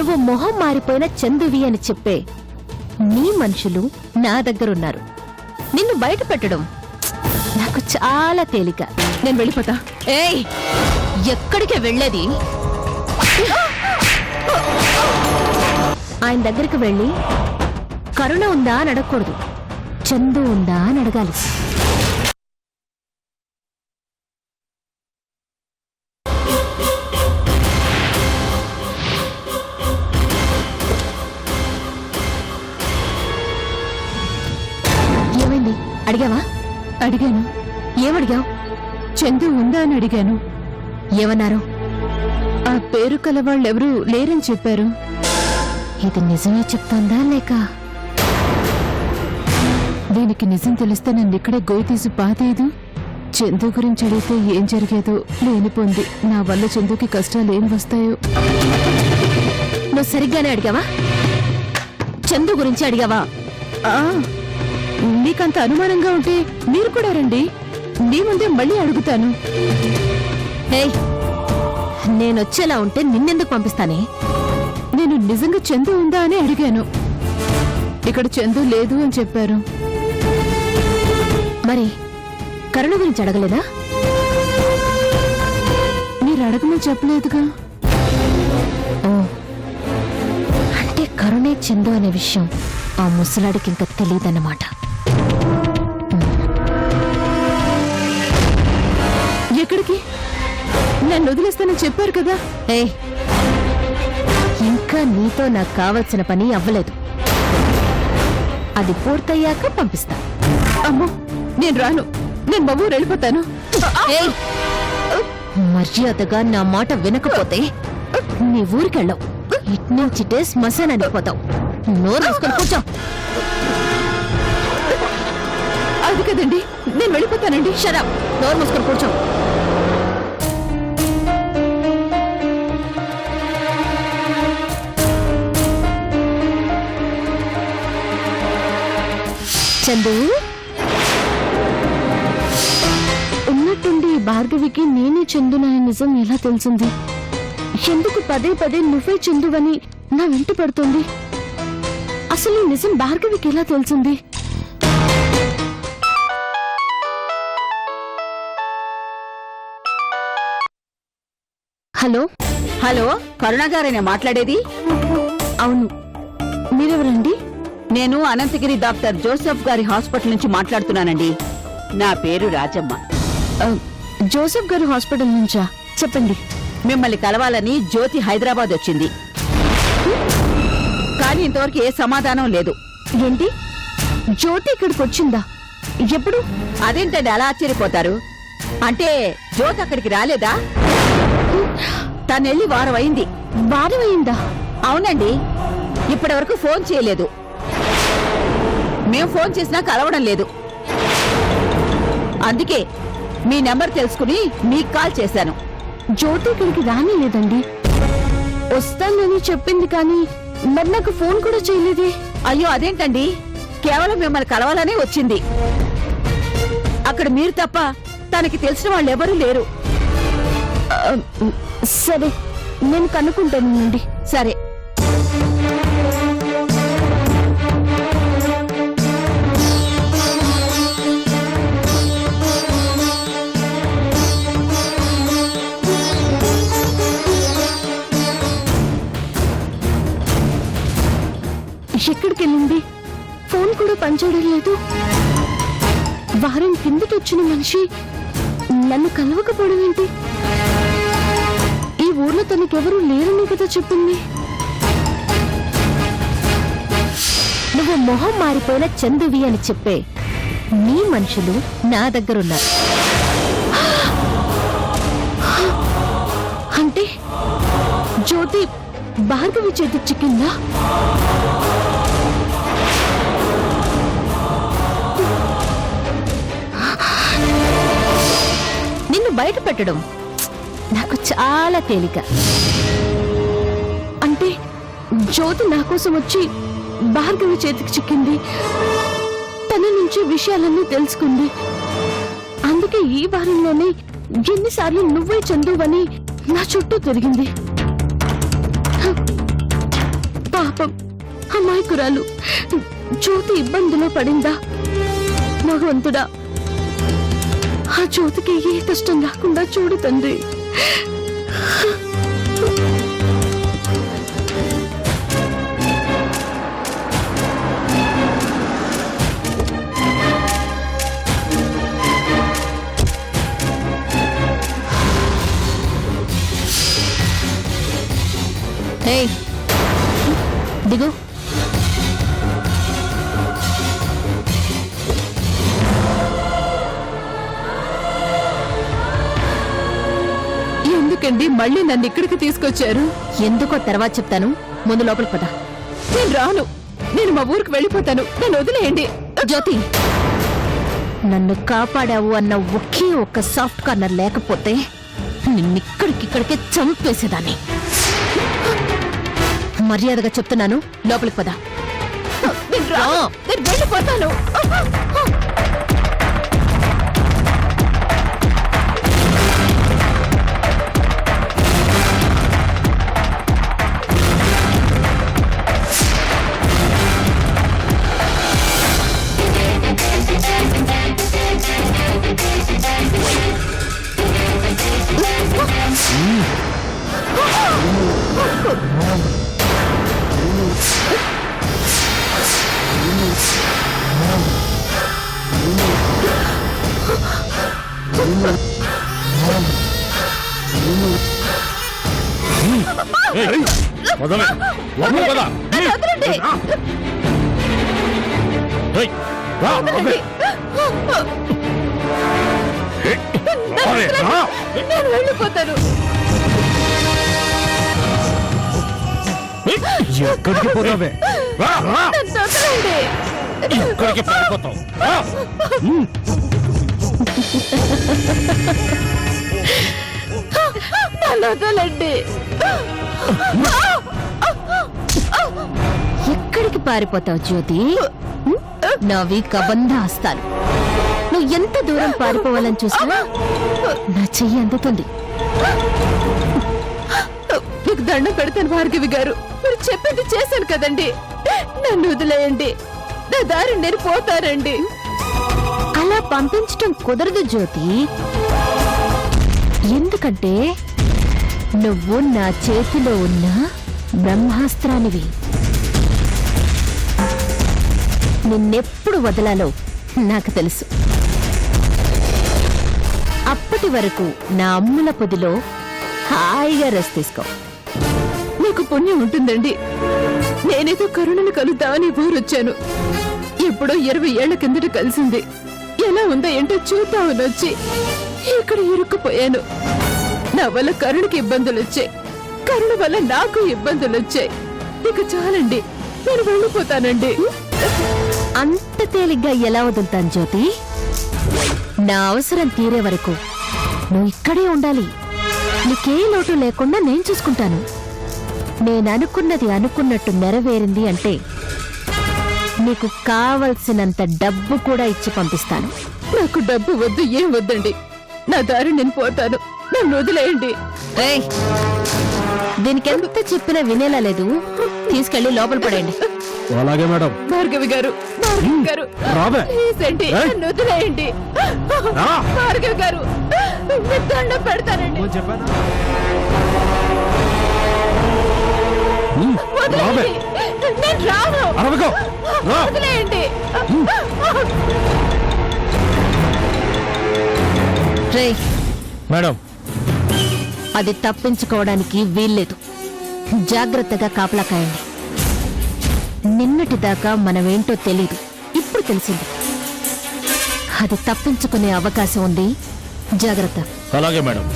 నువ్వు మొహం మారిపోయిన చందువి అని చెప్పే నీ మనుషులు నా దగ్గరున్నారు. నిన్ను బయట పెట్టడం నాకు చాలా తేలిక. నేను వెళ్ళిపోతా. ఏయ్, ఎక్కడికే వెళ్ళేది? ఆయన దగ్గరికి వెళ్ళి కరుణ ఉందా అని అడగకూడదు, చందు ఉందా అని అడగాలి. ఏమైంది? అడిగావా? అడిగాను. ఏమడిగావు? చందు ఉందా అని అడిగాను. ఏమన్నారు? ఆ పేరు కలవాళ్ళెవరూ లేరని చెప్పారు. ఇది నిజమే చెప్తాందా లేక? దీనికి నిజం తెలిస్తే నన్ను ఇక్కడే గోయి తీసి పాతేదు. చందు గురించి అడిగితే ఏం జరిగేదో లేనిపోంది. నా వల్ల చందుకి కష్టాలు ఏం వస్తాయో. నువ్వు సరిగ్గానే అడిగావా? చందు గురించి అడిగావా? మీకంత అనుమానంగా ఉంటే మీరు కూడా రండి. మీ ముందే మళ్ళీ అడుగుతాను. ఏయ్, నేనొచ్చేలా ఉంటే నిన్నెందుకు పంపిస్తానే? నేను నిజంగా చందు ఉందా అని అడిగాను. ఇక్కడ చందు లేదు అని చెప్పారు. మరి కరుణ గురించి అడగలేదా? మీరు అడగమని చెప్పలేదుగా. ఓ, అంటే కరుణే చందు అనే విషయం ఆ ముసలాడికి ఇంకా తెలియదన్నమాట. ఎక్కడికి? నన్ను వదిలేస్తానని చెప్పారు కదా. ఏయ్, ఇంకా నీతో నాకు కావలసిన పని అవ్వలేదు. అది పూర్తయ్యాక పంపిస్తా. అమ్మో, నేను రాను. నేను మా ఊరు వెళ్ళిపోతాను. ఏయ్, మర్యాదగా నా మాట వినకపోతే నీ ఊరికెళ్ళవు. ఇట్నుంచిటే శ్మశానానికి పోతావు. నోరు మూసుకొని కూర్చో. అది కదండి, నేను వెళ్ళిపోతానండి. షడప్, నోరు మూసుకొని కూర్చో. చందు, ఉన్నట్టుండి భార్గవికి నేనే చందునని నిజం ఎలా తెలిసింది? ఎందుకు పదే పదే నువ్వే చందువని నా వెంట పడుతుంది? అసలు ఈ నిజం భార్గవికి ఎలా తెలిసింది? హలో హలో, కరుణ గారేనా మాట్లాడేది? అవును, మీరెవరండి? నేను అనంతగిరి డాక్టర్ జోసెఫ్ గారి హాస్పిటల్ నుంచి మాట్లాడుతున్నానండి. నా పేరు రాజమ్మ. జోసెఫ్ గారి హాస్పిటల్ నుంచా? చెప్పండి. మిమ్మల్ని కలవాలని జ్యోతి హైదరాబాద్ వచ్చింది, కానీ ఇంతవరకు ఏ సమాధానం లేదు. ఏంటి, జ్యోతి ఇక్కడికి వచ్చిందా? ఎప్పుడు? అదేంటండి అలా ఆశ్చర్యపోతారు? అంటే జ్యోతి అక్కడికి రాలేదా? తనెళ్ళి వారం అయింది. వారం అయిందా? అవునండి, ఇప్పటి వరకు ఫోన్ చేయలేదు. మేం ఫోన్ చేసినా కలవడం లేదు. అందుకే మీ నెంబర్ తెలుసుకుని మీకు కాల్ చేశాను. జ్యోతి ఇక్కడికి రాని లేదండి. వస్తానని చెప్పింది కానీ మరి నాకు ఫోన్ కూడా చేయలేదే. అయ్యో, అదేంటండి, కేవలం మిమ్మల్ని కలవాలనే వచ్చింది. అక్కడ మీరు తప్ప తనకి తెలిసిన వాళ్ళు ఎవరూ లేరు. సరే, నేను కనుక్కుంటానండి. సరే. ఎక్కడికి వెళ్ళింది? ఫోన్ కూడా పనిచేయడం లేదు. వారం కిందకి వచ్చిన మనిషి నన్ను కలవకపోవడం ఏంటి? ఈ ఊర్లో తనకెవరూ లేరని కదా చెప్పింది. నువ్వు మొహం మారిపోయిన చందువి అని చెప్పే నీ మనుషులు నా దగ్గరున్నారు. అంటే జ్యోతి భార్గవి చేతికి చిక్కిందా? నిన్ను బయట పెట్టడం నాకు చాలా తేలిక. అంటే జ్యోతి నా కోసం వచ్చి భార్గవి చేతికి చిక్కింది. తన నుంచి విషయాలన్నీ తెలుసుకుంది. అందుకే ఈ వారంలోనే ఎన్నిసార్లు నువ్వే చందువని నా చుట్టూ తిరిగింది. పాపం అమాయకురాలు జ్యోతి ఇబ్బందిలో పడిందా? భగవంతుడా, ఆ జ్యోతికి ఏ కష్టం రాకుండా చూడు తండ్రి. ఏయ్, దిగు. ఎందుకండి మళ్ళీ నన్ను ఇక్కడికి తీసుకొచ్చారు? ఎందుకో తర్వాత చెప్తాను, ముందు లోపలికి పద. నేను రాను. నేను మా ఊరికి వెళ్ళిపోతాను. నన్ను వదిలేయండి. జ్యోతి, నన్ను కాపాడావు అన్న ఒకే ఒక్క సాఫ్ట్ కార్నర్ లేకపోతే నిన్నిక్కడికిక్కడికే చంపేసేదాన్ని. మర్యాదగా చెప్తున్నాను, లోపలికి పద. నేను రాను. నేను వెళ్ళిపోతాను. నేను వెళ్ళిపోతాను. ఎక్కడికి పోతావే? నన్ను వదిలేయండి. ఎక్కడికి పారిపోతావు? నన్ను వదలండి. ఎక్కడికి పారిపోతావు జ్యోతి? నావి కబంధ హస్తాలు. నువ్వు ఎంత దూరం పారిపోవాలని చూసినా నా చెయ్యి అందుతుంది. మీకు దండం పెడతాను భార్గవి గారు. మీరు చెప్పింది చేశాను కదండి. నన్ను వదిలేయండి. నా దారి నేను పోతానండి. అలా పంపించటం కుదరదు జ్యోతి. ఎందుకంటే నువ్వు నా చేతిలో ఉన్న బ్రహ్మాస్త్రానివి. నిన్నెప్పుడు వదలాలో నాకు తెలుసు. అప్పటి వరకు నా అమ్ముల పొదిలో హాయిగా రెస్ట్ తీసుకో. మీకు పుణ్యం ఉంటుందండి. నేనేదో కరుణను కలుద్దామని ఊరొచ్చాను. ఎప్పుడో 20 ఏళ్ల కిందట కలిసింది. ఎలా ఉందో ఏంటో చూద్దామని వచ్చి ఇక్కడ ఇరుక్కుపోయాను. నా వల్ల కరుణకి ఇబ్బందులు వచ్చాయి. కరుణ వల్ల నాకు ఇబ్బందులు వచ్చాయి. ఇక చాలండి, నేను వెళ్ళిపోతానండి. అంత తేలిగ్గా ఎలా వదులుతాను జ్యోతి? నా అవసరం తీరే వరకు నువ్వు ఇక్కడే ఉండాలి. నీకే లోటు లేకుండా నేను చూసుకుంటాను. నేననుకున్నది అనుకున్నట్టు నెరవేరింది అంటే నీకు కావలసినంత డబ్బు కూడా ఇచ్చి పంపిస్తాను. నాకు డబ్బు వద్దు, ఏం వద్దండి. నా దారి నేను పోతాను. నన్ను వదిలేయండి. ఏయ్, దీనికి ఎంత చెప్పినా వినేలా లేదు. తీసుకెళ్లి లోపల పడేయండి. అలాగే మేడం. భార్గవి గారు, భార్గవి గారు, రావే. ప్లీజ్ అండి, నన్ను వదిలేయండి. భార్గవి గారు, మీకు దండం పెడతానండి. వదిలేయండి. నేను రాను. వదిలేయండి. రేయ్, మేడం, అది తప్పించుకోవడానికి వీల్లేదు. జాగ్రత్తగా కాపలా కాయండి. నిన్నటిదాకా మనమేంటో తెలీదు, ఇప్పుడు తెలిసింది. అది తప్పించుకునే అవకాశం ఉంది. జాగ్రత్త. అలాగే మేడం.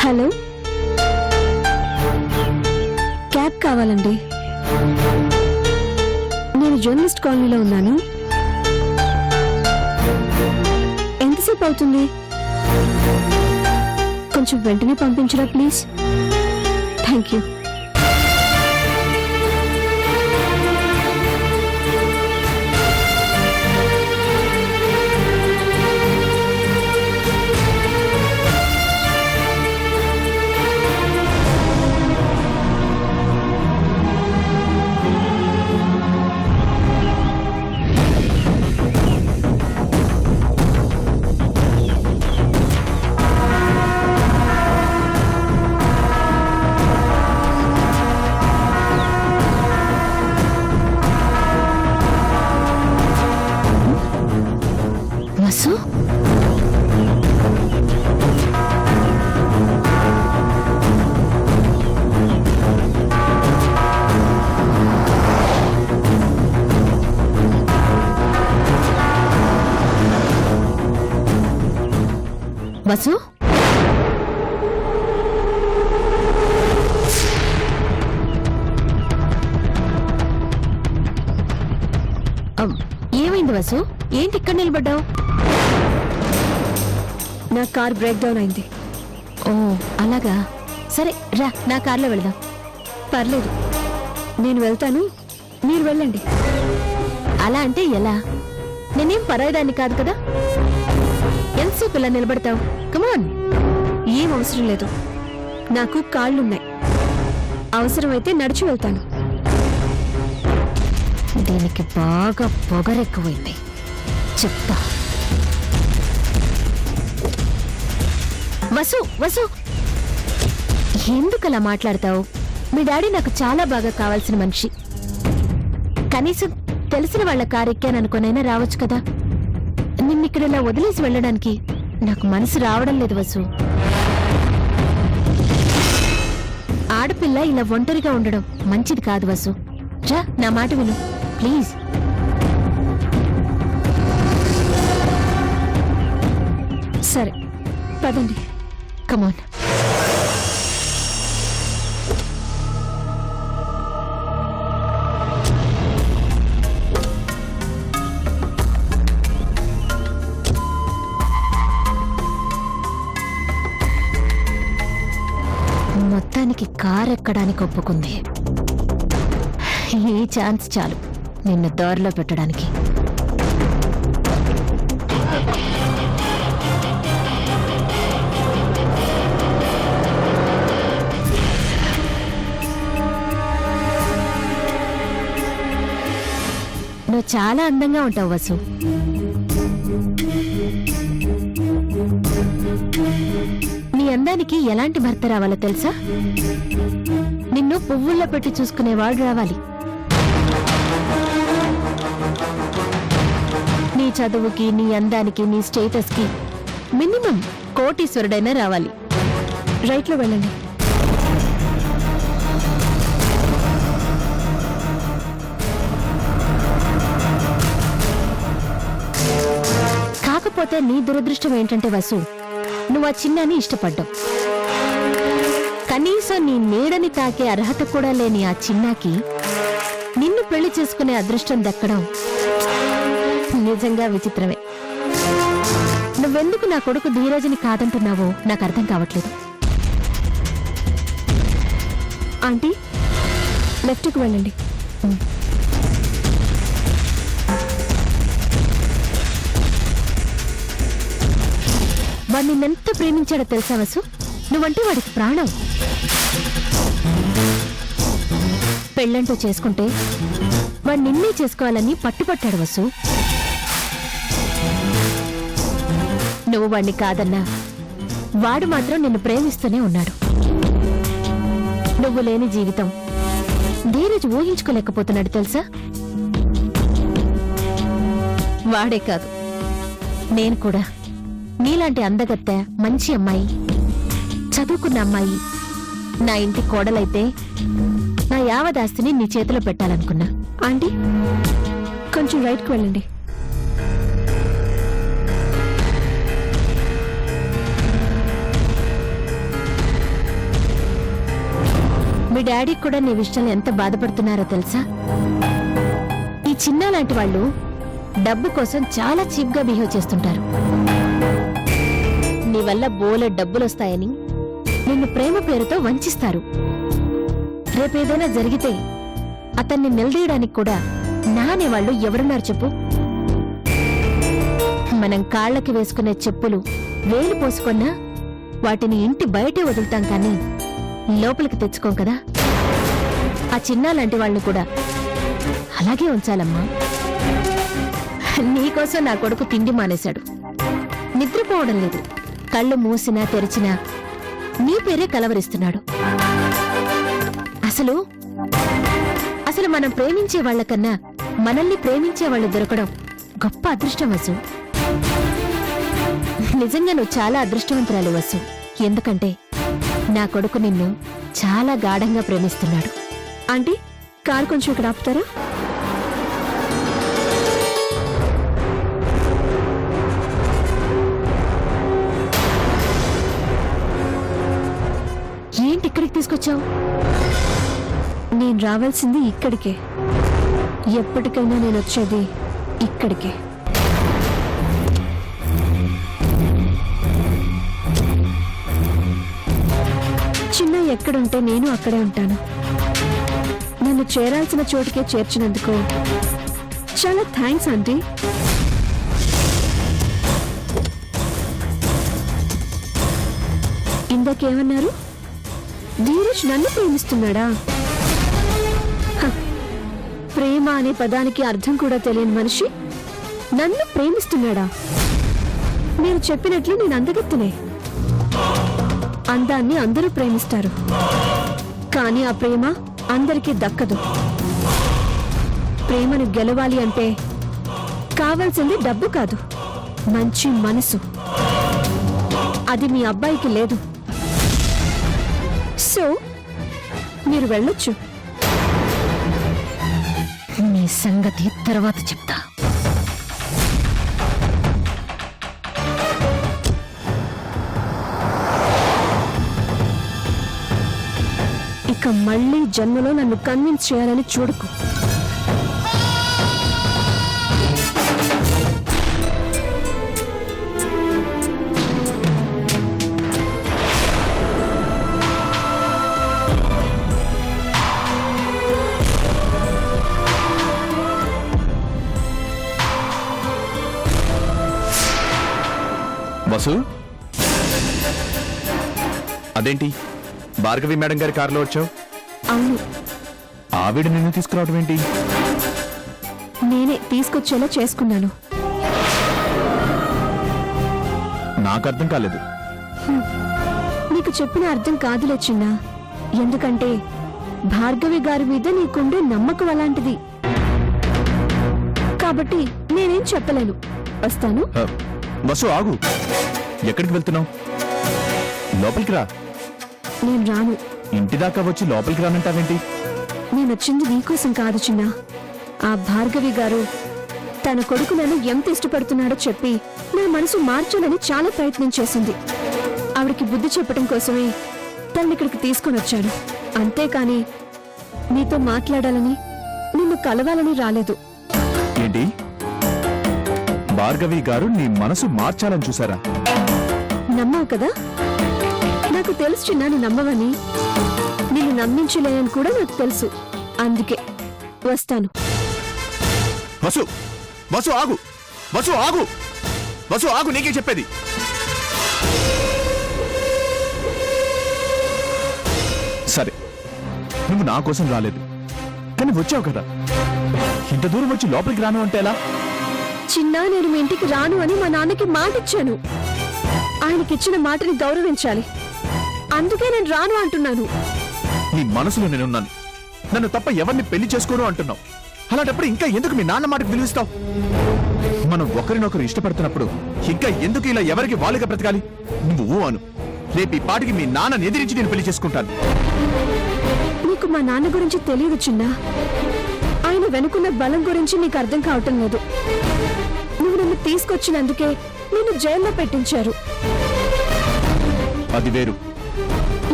హలో, క్యాబ్ కావాలండి. నేను జర్నలిస్ట్ కాలనీలో ఉన్నాను. ఎంతసేపు అవుతుంది? కొంచెం వెంటనే పంపించరా please. Thank you. Vasu, Vasu, ఏమైంది వసు? ఏంటి ఇక్కడ నిలబడ్డావు? నా కార్ బ్రేక్ డౌన్ అయింది. ఓ అలాగా, సరే రా, నా కార్లో వెళదాం. పర్లేదు, నేను వెళ్తాను, మీరు వెళ్ళండి. అలా అంటే ఎలా? నేనేం పరాయిదాన్ని కాదు కదా. ఎంతసేపు ఇలా నిలబడతావు? కమాన్. ఏం అవసరం లేదు, నాకు కాళ్ళున్నాయి. అవసరమైతే నడిచి వెళ్తాను. దీనికి బాగా పొగరెక్కువైంది, చెప్తా. వసు, వసు, ఎందుకు అలా మాట్లాడతావు? మీ డాడీ నాకు చాలా బాగా కావాల్సిన మనిషి. కనీసం తెలిసిన వాళ్ళ కారు ఎక్కాననుకోనైనా రావచ్చు కదా. నిన్నిక్కడ ఇలా వదిలేసి వెళ్ళడానికి నాకు మనసు రావడం లేదు వసు. ఆడపిల్ల ఇలా ఒంటరిగా ఉండడం మంచిది కాదు వసు. రా, నా మాట విను ప్లీజ్. సరే పదండి. కమాన్. మొత్తానికి కార్ ఎక్కడానికి ఒప్పుకుంది. ఈ ఛాన్స్ చాలు నిన్ను దారిలో పెట్టడానికి. నువ్వు చాలా అందంగా ఉంటావు వసు. నీ అందానికి ఎలాంటి భర్త రావాలో తెలుసా? నిన్ను పువ్వుల్లో పెట్టి చూసుకునేవాడు రావాలి. నీ చదువుకి, నీ అందానికి, నీ స్టేటస్ కి మినిమం కోటీశ్వరుడైనా రావాలి. రైట్లో వెళ్ళండి. కాకపోతే నీ దురదృష్టం ఏంటంటే వసు, నువ్వు ఆ చిన్నాని ఇష్టపడ్డావు. కనీసం నీ నీడని తాకే అర్హత కూడా లేని ఆ చిన్నాకి నిన్ను పెళ్లి చేసుకునే అదృష్టం దక్కడం నిజంగా విచిత్రమే. నువ్వెందుకు నా కొడుకు ధీరజ్ని కాదంటున్నావో నాకు అర్థం కావట్లేదు. ఆంటీ, లెఫ్ట్కి వెళ్ళండి. వాడు నిన్నెంత ప్రేమించాడో తెలుసా వసు? నువ్వంటే వాడికి ప్రాణం. పెళ్ళంటూ చేసుకుంటే వాడు నిన్నే చేసుకోవాలని పట్టుపట్టాడు వసు. నువ్వు వాడిని కాదన్నా వాడు మాత్రం నిన్ను ప్రేమిస్తూనే ఉన్నాడు. నువ్వు లేని జీవితం ధీరజ్ ఊహించుకోలేకపోతున్నాడు తెలుసా? వాడే కాదు, నేను కూడా నీలాంటి అందగత్తె, మంచి అమ్మాయి, చదువుకున్న అమ్మాయి నా ఇంటి కోడలైతే నా యావదాస్తిని నీ చేతిలో పెట్టాలనుకున్నా. ఆంటీ, కొంచెం రైట్కి వెళ్ళండి. మీ డాడీ కూడా నీ విషయంలో ఎంత బాధపడుతున్నారో తెలుసా? ఈ చిన్న లాంటి వాళ్ళు డబ్బు కోసం చాలా చీప్ గా బిహేవ్ చేస్తుంటారు. నీ వల్ల బోలె డబ్బులొస్తాయని నిన్ను ప్రేమ పేరుతో వంచిస్తారు. రేపేదైనా జరిగితే అతన్ని నిలదీయడానికి కూడా నా అనేవాళ్ళు ఎవరున్నారు చెప్పు? మనం కాళ్ళకి వేసుకునే చెప్పులు వేలు పోసుకున్నా వాటిని ఇంటి బయటే వదులుతాం కానీ లోపలికి తెచ్చుకోం కదా. ఆ చిన్న లాంటి వాళ్ళని కూడా అలాగే ఉంచాలమ్మా. నీకోసం నా కొడుకు తిండి మానేశాడు, నిద్రపోవడం లేదు, కళ్ళు మూసినా తెరిచినా నీ పేరే కలవరిస్తున్నాడు. అసలు అసలు మనం ప్రేమించే వాళ్ళకన్నా మనల్ని ప్రేమించే వాళ్ళు దొరకడం గొప్ప అదృష్టం వసు. నిజంగా నువ్వు చాలా అదృష్టవంతురాలు వసు. ఎందుకంటే నా కొడుకు నిన్ను చాలా గాఢంగా ప్రేమిస్తున్నాడు. ఆంటీ, కార్ కొంచెం ఇక్కడ ఆపుతారా? ఏంటి ఇక్కడికి తీసుకొచ్చావు? నేను రావాల్సింది ఇక్కడికే. ఎప్పటికైనా నేను వచ్చేది ఇక్కడికే. చిన్న ఎక్కడుంటే నేను అక్కడే ఉంటాను. నన్ను చేరాల్సిన చోటుకే చేర్చినందుకు చాలా థ్యాంక్స్ ఆంటీ. ఇందాకేమన్నారు? ధీరజ్ నన్ను ప్రేమిస్తున్నాడా? హ, ప్రేమ అనే పదానికి అర్థం కూడా తెలియని మనిషి నన్ను ప్రేమిస్తున్నాడా? నేను చెప్పినట్లు నేను అందగత్తెనే. అందాన్ని అందరూ ప్రేమిస్తారు, కానీ ఆ ప్రేమ అందరికీ దక్కదు. ప్రేమను గెలవాలి అంటే కావాల్సింది డబ్బు కాదు, మంచి మనసు. అది మీ అబ్బాయికి లేదు. సో మీరు వెళ్ళొచ్చు. నీ సంగతి తర్వాత చెప్తా. ఇక మళ్ళీ జన్మలో నన్ను కన్విన్స్ చేయాలని చూడకు. వసు, అదేంటి భార్గవి మేడం గారి కారులో వచ్చావు? అవును, ఆవిడ నిన్ను తీసుకురావడం ఏంటి? నేనే తీసుకొచ్చేలా చేసుకున్నాను. నాకు అర్థం కాలేదు. నీకు చెప్పిన అర్థం కాదులే చిన్న. ఎందుకంటే భార్గవి గారి మీద నీకుండే నమ్మకం అలాంటిది. కాబట్టి నేనేం చెప్పలేను. వస్తాను. వసు, ఆగు. ఎక్కడికి వెళ్తున్నావు? లోపలికి రా. నేను రాను. ఇంటి దాకా వచ్చి లోపలికి రానంటావేంటి? నేనొచ్చింది నీకోసం కాదు చిన్న. ఆ భార్గవి గారు తన కొడుకు నన్ను ఎంత ఇష్టపడుతున్నాడో చెప్పి నా మనసు మార్చాలని చాలా ప్రయత్నం చేసింది. ఆవిడికి బుద్ధి చెప్పడం కోసమే తనని ఇక్కడికి తీసుకొని వచ్చాను. అంతేకాని నీతో మాట్లాడాలని, నిన్ను కలవాలని రాలేదు. ఏంటి, భార్గవి గారు నీ మనసు మార్చాలని చూసారా? నమ్మావు కదా? నాకు తెలుసు చిన్న, నువ్వు నమ్మవని. నిన్ను నమ్మించలేనని కూడా నాకు తెలుసు. అందుకే వస్తాను. వసు, వసు ఆగు. వసు ఆగు. వసు ఆగు, నీకే చెప్పేది. సరే, నువ్వు నా కోసం రాలేదు, కానీ వచ్చావు కదా. ఇంత దూరం వచ్చి లోపలికి రాను అంటే ఎలా? చిన్న, నేను మీ ఇంటికి రాను అని మా నాన్నకి మాట ఇచ్చాను. ఆయనకిచ్చిన మాటని గౌరవించాలి. అందుకే నేను రాను అంటున్నాను. నీ మనసులో నేనున్నాను. నన్ను తప్ప ఎవరిని పెళ్లి చేసుకోను అంటున్నావు. అలాంటప్పుడు ఇంకా ఎందుకు మీ నాన్న మాటకు విలువిస్తావు? మనం ఒకరినొకరు ఇష్టపడుతున్నప్పుడు ఇంకా ఎందుకు ఇలా ఎవరికి వాళ్ళుగా బ్రతకాలి? నువ్వు అను, రేపు ఈ పాటికి మీ నాన్నని ఎదిరించి నేను పెళ్లి చేసుకుంటాను. నీకు మా నాన్న గురించి తెలియదు చిన్న. ఆయన వెనుకున్న బలం గురించి నీకు అర్థం కావటం లేదు. నువ్వు నన్ను తీసుకొచ్చినందుకే నిన్ను జైల్లో పెట్టించారు. అది వేరు.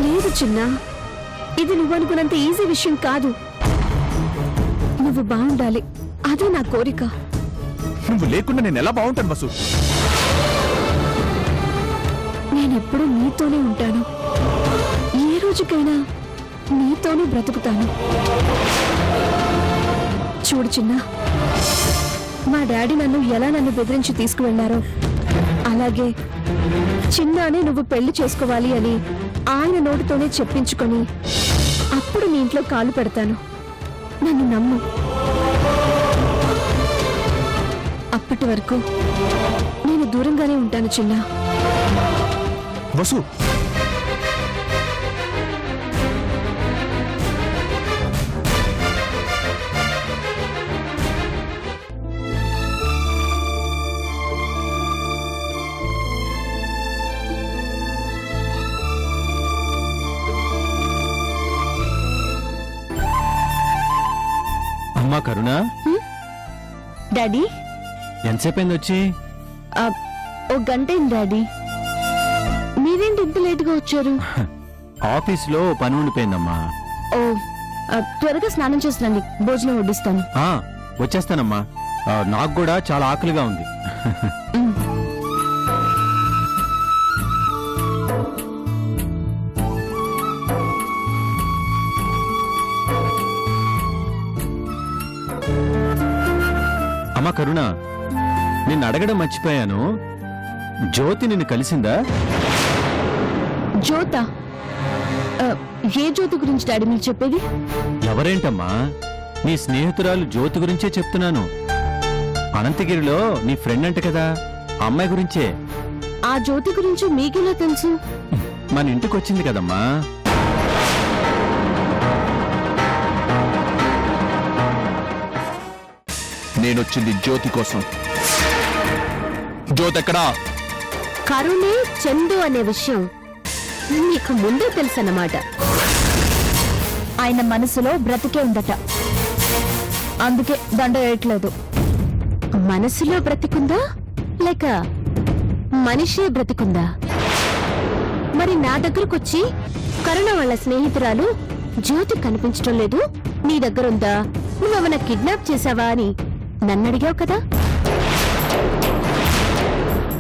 లేదు చిన్న, ఇది నువ్వు అనుకున్నంత ఈజీ విషయం కాదు. నువ్వు బాగుండాలి, అదే నా కోరిక. నువ్వు లేకుండా నేను ఎలా బాగుంటాను వసు? నేనెప్పుడూ నీతోనే ఉంటాను. ఏ రోజుకైనా నీతోనే బ్రతుకుతాను. చూడు చిన్న, మా డాడీ నన్ను బెదిరించి తీసుకువెళ్లారో అలాగే చిన్నానే నువ్వు పెళ్లి చేసుకోవాలి అని ఆయన నోటితోనే చెప్పించుకొని అప్పుడు నీ ఇంట్లో కాలు పెడతాను. నన్ను నమ్ము. అప్పటి వరకు నేను దూరంగానే ఉంటాను చిన్న. వసు, అమ్మా కరుణ, డాడీ, ఎంతసేపైంది వచ్చి? ఓ గంట అయింది డాడీ. మీరేంటి ఇంత లేటుగా వచ్చారు? ఆఫీస్లో పని ఉండిపోయిందమ్మా. ఓ త్వరగా స్నానం చేస్తున్నాను, భోజనం వడ్డిస్తాను. ఆ, వచ్చేస్తానమ్మా. నాకు కూడా చాలా ఆకలిగా ఉంది. అమ్మా కరుణ, నిన్ను అడగడం మర్చిపోయాను. జ్యోతి నిన్ను కలిసిందా? జ్యోత? ఏ జ్యోతి గురించి డాడీ మీరు చెప్పేది? ఎవరేంటమ్మా, నీ స్నేహితురాలు జ్యోతి గురించే చెప్తున్నాను. అనంతగిరిలో నీ ఫ్రెండ్ అంట కదా, ఆ అమ్మాయి గురించే. ఆ జ్యోతి గురించి మీకెలా తెలుసు? మన ఇంటికి వచ్చింది కదమ్మా. నేనొచ్చింది జ్యోతి కోసం. జ్యోతి ఎక్కడా? కరుణే చందు అనే విషయం నీకు ముందే తెలుసన్నమాట. ఆయన మనసులో బ్రతికే ఉందట, అందుకే దండ వేయట్లేదు. మనసులో బ్రతికుందా లేక మనిషే బ్రతికుందా? మరి నా దగ్గరకొచ్చి కరుణ వాళ్ళ స్నేహితురాలు జ్యోతి కనిపించడం లేదు, నీ దగ్గరుందా, నువ్వెవన కిడ్నాప్ చేశావా అని నన్నడిగావు కదా.